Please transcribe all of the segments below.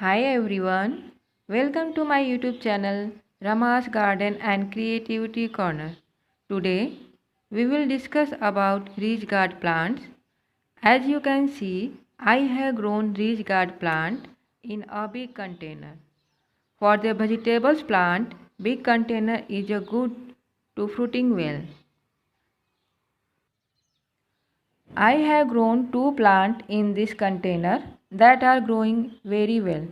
Hi everyone, welcome to my YouTube channel Rama's Garden and Creativity Corner. Today we will discuss about ridge guard plants. As you can see, I have grown ridge guard plant in a big container. For the vegetables plant, big container is a good to fruiting well. I have grown two plants in this container that are growing very well.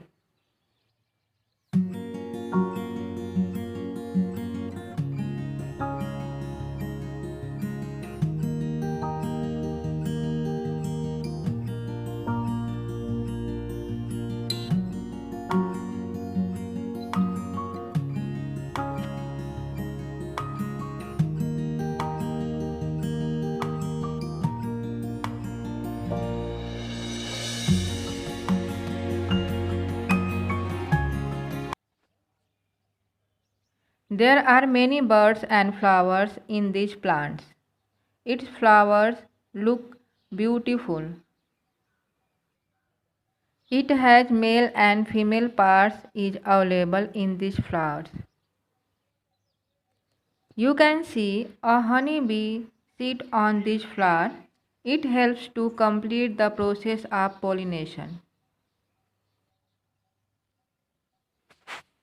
There are many birds and flowers in these plants. Its flowers look beautiful. It has male and female parts is available in these flowers. You can see a honeybee sit on this flower. It helps to complete the process of pollination.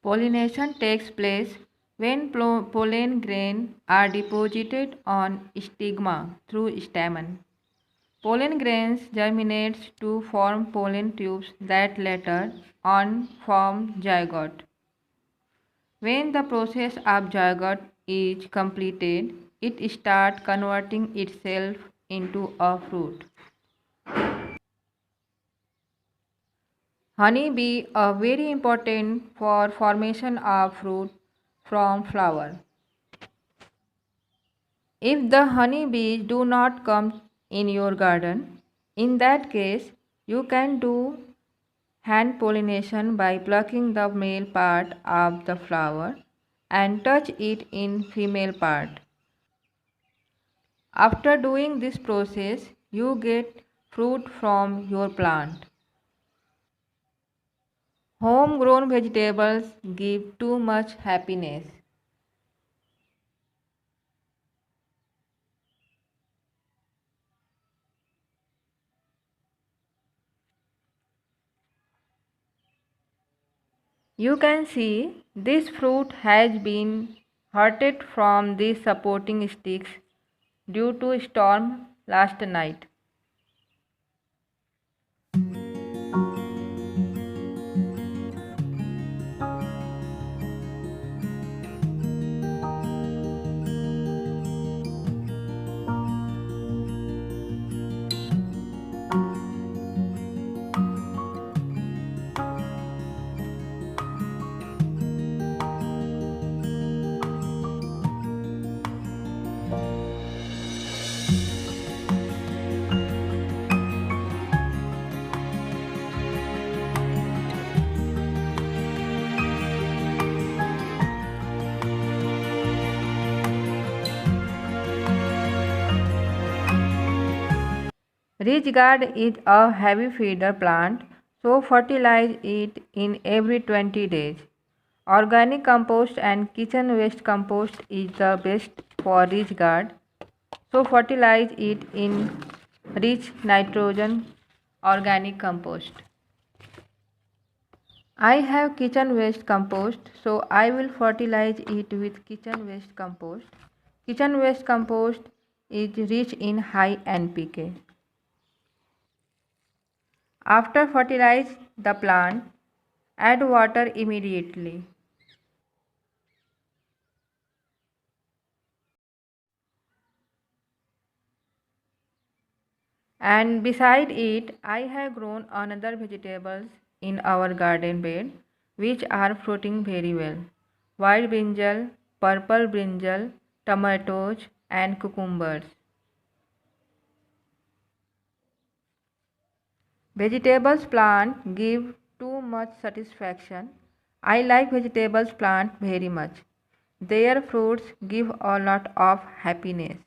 Pollination takes place when pollen grains are deposited on stigma through stamen. Pollen grains germinate to form pollen tubes that later on form zygote. When the process of zygote is completed, it starts converting itself into a fruit. Honeybee are very important for formation of fruit from flower. If the honeybees do not come in your garden, in that case you can do hand pollination by plucking the male part of the flower and touch it in female part. After doing this process, you get fruit from your plant. Homegrown vegetables give too much happiness. You can see this fruit has been hurted from these supporting sticks due to storm last night. Ridge gourd is a heavy feeder plant, so fertilize it in every 20 days. Organic compost and kitchen waste compost is the best for ridge gourd, so fertilize it in rich nitrogen organic compost. I have kitchen waste compost, so I will fertilize it with kitchen waste compost. Kitchen waste compost is rich in high NPK. After fertilize the plant, add water immediately. And beside it, I have grown another vegetables in our garden bed which are fruiting very well. White brinjal, purple brinjal, tomatoes and cucumbers. Vegetables plant give too much satisfaction. I like vegetables plant very much. Their fruits give a lot of happiness.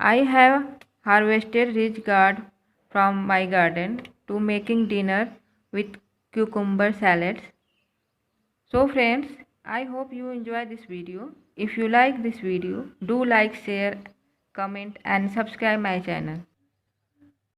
I have harvested rich gourd from my garden to making dinner with cucumber salads. So friends, I hope you enjoy this video. If you like this video, do like, share, comment and subscribe my channel.